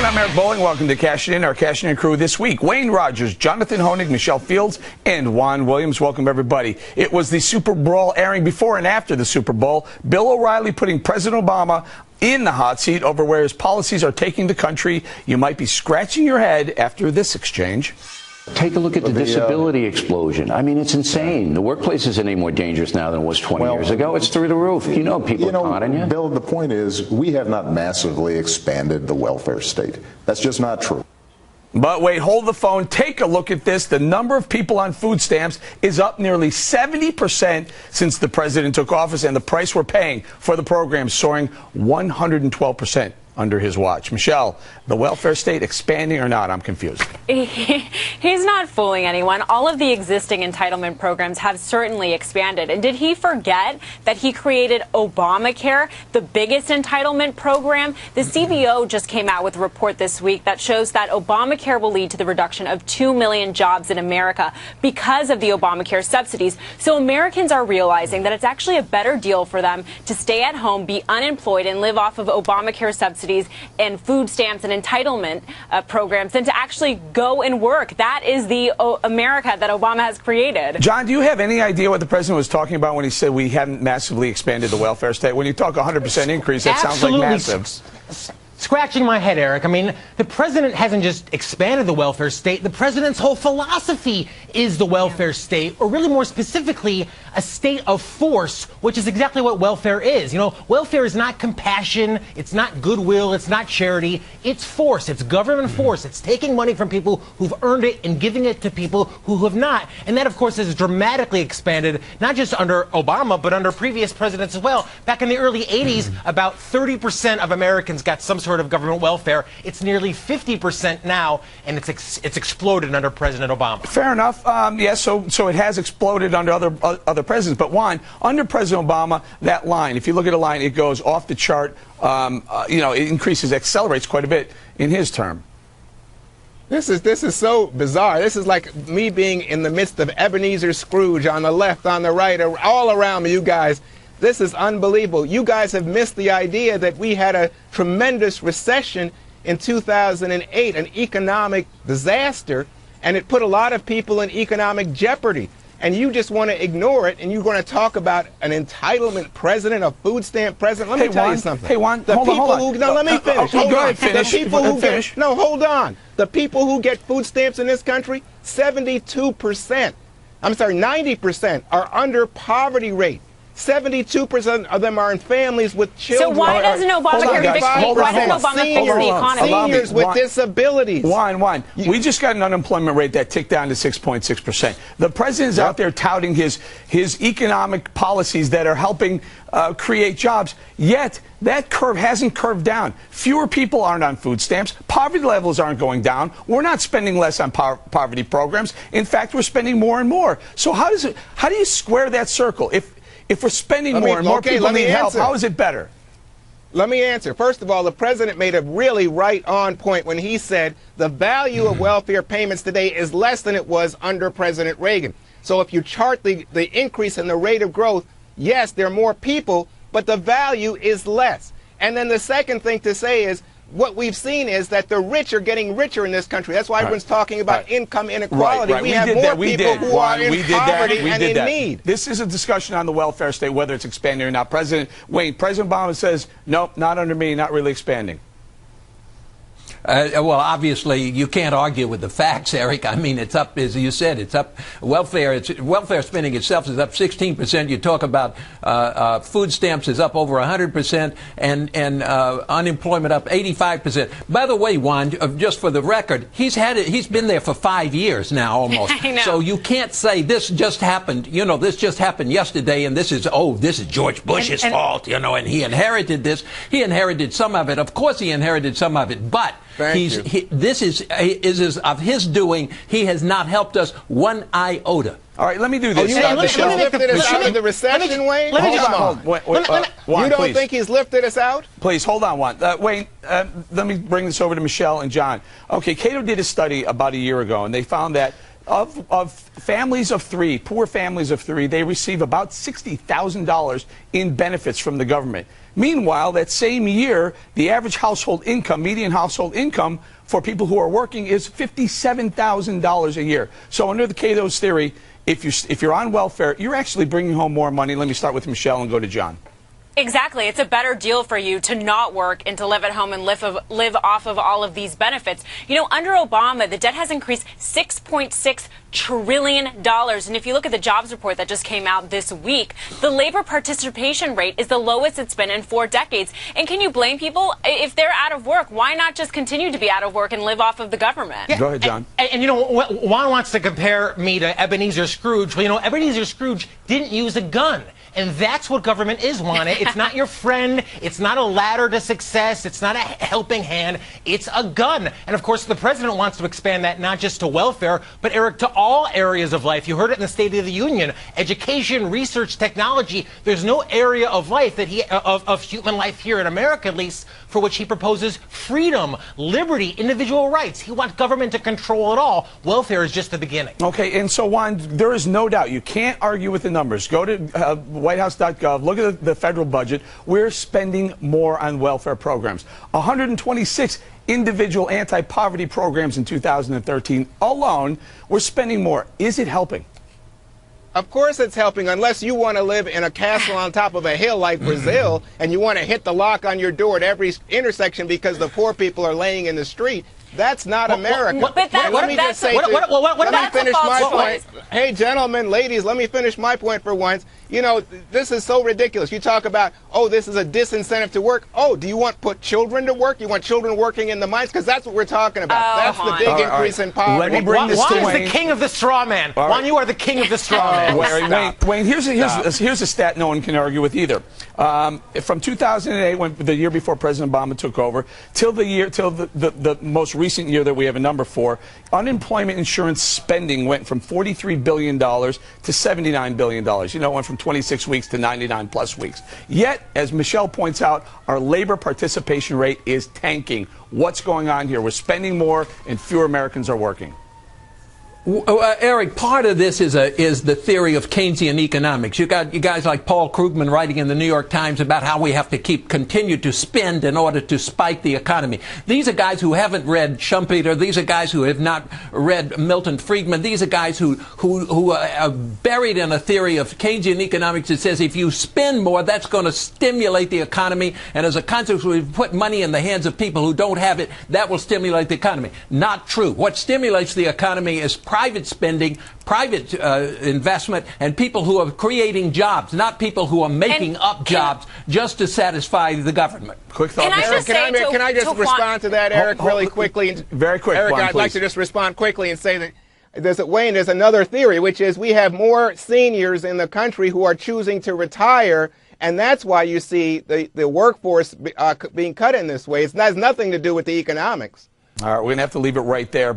I'm Eric Bowling. Welcome to Cash In, our Cash In crew this week. Wayne Rogers, Jonathan Honig, Michelle Fields, and Juan Williams. Welcome, everybody. It was the Super Bowl airing before and after the Super Bowl. Bill O'Reilly putting President Obama in the hot seat over where his policies are taking the country. You might be scratching your head after this exchange. Take a look at the disability explosion. I mean, it's insane. The workplace isn't any more dangerous now than it was 20 years ago. It's through the roof. You know people are conning you. Bill, the point is we have not massively expanded the welfare state. That's just not true. But wait, hold the phone. Take a look at this. The number of people on food stamps is up nearly 70% since the president took office, and the price we're paying for the program soaring 112% under his watch. Michelle, the welfare state expanding or not? I'm confused. He's not fooling anyone. All of the existing entitlement programs have certainly expanded. And did he forget that he created Obamacare, the biggest entitlement program? The CBO just came out with a report this week that shows that Obamacare will lead to the reduction of 2 million jobs in America because of the Obamacare subsidies. So Americans are realizing that it's actually a better deal for them to stay at home, be unemployed, and live off of Obamacare subsidies and food stamps and entitlement programs than to actually go and work. That is the America that Obama has created. John, do you have any idea what the president was talking about when he said we haven't massively expanded the welfare state? When you talk 100% increase, that sounds like massive. Scratching my head, Eric. I mean, the president hasn't just expanded the welfare state. The president's whole philosophy is the welfare state, or really more specifically, a state of force, which is exactly what welfare is. You know, welfare is not compassion, it's not goodwill, it's not charity, it's force, it's government force. It's taking money from people who've earned it and giving it to people who have not. And that, of course, has dramatically expanded, not just under Obama, but under previous presidents as well. Back in the early 80s, about 30% of Americans got some sort of government welfare. It's nearly 50% now, and it's exploded under President Obama. Fair enough. Yes, so it has exploded under other presidents. But Juan, under President Obama, that line, if you look at a line, it goes off the chart. It increases, accelerates quite a bit in his term. This is so bizarre. This is like me being in the midst of Ebenezer Scrooge on the left, on the right, all around me, you guys. This is unbelievable. You guys have missed the idea that we had a tremendous recession in 2008, an economic disaster, and it put a lot of people in economic jeopardy. And you just want to ignore it, and you're going to talk about an entitlement president, a food stamp president. Let me tell you something. Hey, Juan, hold on. No, let me finish. Go ahead, finish. The people who get, no, hold on. The people who get food stamps in this country, 72%, I'm sorry, 90% are under poverty rate. 72% of them are in families with children. So why doesn't Obamacare fix the economy? Seniors with disabilities. Juan, we just got an unemployment rate that ticked down to 6.6%. The president is out there touting his economic policies that are helping create jobs, yet that curve hasn't curved down. Fewer people aren't on food stamps. Poverty levels aren't going down. We're not spending less on poverty programs. In fact, we're spending more and more. So how do you square that circle? If we're spending more and more people need help, how is it better? Let me answer. First of all, the president made a really right-on point when he said the value of welfare payments today is less than it was under President Reagan. So if you chart the increase in the rate of growth, yes, there are more people, but the value is less. And then the second thing to say is, what we've seen is that the rich are getting richer in this country. That's why everyone's talking about income inequality. Right. We have more people who are in poverty and in need. This is a discussion on the welfare state, whether it's expanding or not. President Obama says, nope, not under me, not really expanding. Well, obviously, you can't argue with the facts, Eric. I mean, it's up, as you said, it's up. Welfare spending itself is up 16%. You talk about food stamps is up over 100%, and unemployment up 85%. By the way, Juan, just for the record, he's been there for 5 years now, almost. I know. So you can't say this just happened. You know, this just happened yesterday, and this is George Bush's fault. You know, and he inherited this. He inherited some of it. Of course, he inherited some of it, but. This is of his doing. He has not helped us one iota. All right, let me do this. You don't think he's lifted us out of the recession, Wayne? You don't think he's lifted us out? Please, hold on, Juan. Wayne, let me bring this over to Michelle and John. Okay, Cato did a study about a year ago, and they found that of families of three, poor families of three, they receive about $60,000 in benefits from the government. Meanwhile, that same year, the average household income, median household income for people who are working is $57,000 a year. So under the Cato's theory, if you're on welfare, you're actually bringing home more money. Let me start with Michelle and go to John. Exactly. It's a better deal for you to not work and to live at home and live off of all of these benefits. You know, under Obama, the debt has increased $6.6 trillion. And if you look at the jobs report that just came out this week, the labor participation rate is the lowest it's been in 4 decades. And can you blame people? If they're out of work, why not just continue to be out of work and live off of the government? Yeah. Go ahead, John. And you know, Juan wants to compare me to Ebenezer Scrooge. Well, you know, Ebenezer Scrooge didn't use a gun. And that's what government is, Juan. It's not your friend. It's not a ladder to success. It's not a helping hand. It's a gun. And, of course, the president wants to expand that not just to welfare, but, Eric, to all areas of life. You heard it in the State of the Union. Education, research, technology. There's no area of life that of human life here in America, at least, for which he proposes freedom, liberty, individual rights. He wants government to control it all. Welfare is just the beginning. Okay, and so, Juan, there is no doubt. You can't argue with the numbers. Go to whitehouse.gov, look at the federal budget. We're spending more on welfare programs. 126 individual anti-poverty programs in 2013 alone. We're spending more. Is it helping? Of course it's helping, unless you want to live in a castle on top of a hill like Brazil and you want to hit the lock on your door at every intersection because the poor people are laying in the street. That's not America. Let me just say, let me finish my point. Hey, gentlemen, ladies, let me finish my point for once. You know, this is so ridiculous. You talk about, oh, this is a disincentive to work. Oh, do you want to put children to work? You want children working in the mines? Because that's what we're talking about. That's the big increase in poverty. Let me bring this to Wayne. Juan is the king of the straw man. Juan, you are the king of the straw man. Wayne, here's a stat no one can argue with either. From 2008, when the year before President Obama took over, till the most recent year that we have a number for, unemployment insurance spending went from $43 billion to $79 billion. You know, it went from 26 weeks to 99 plus weeks. Yet, as Michelle points out, our labor participation rate is tanking. What's going on here? We're spending more and fewer Americans are working. Eric, part of this is the theory of Keynesian economics. You got you guys like Paul Krugman writing in the New York Times about how we have to continue to spend in order to spike the economy. These are guys who haven't read Schumpeter. These are guys who have not read Milton Friedman. These are guys who are buried in a theory of Keynesian economics that says if you spend more, that's going to stimulate the economy, and as a consequence, we put money in the hands of people who don't have it. That will stimulate the economy. Not true. What stimulates the economy is private spending, private investment, and people who are creating jobs, not people who are making up jobs just to satisfy the government. Quick thought. Can I just respond to that, Eric, really quickly? Very quick, Eric, Juan, I'd like to just respond quickly and say that Wayne, there's another theory, which is we have more seniors in the country who are choosing to retire, and that's why you see the workforce being cut in this way. It has nothing to do with the economics. All right, we're going to have to leave it right there.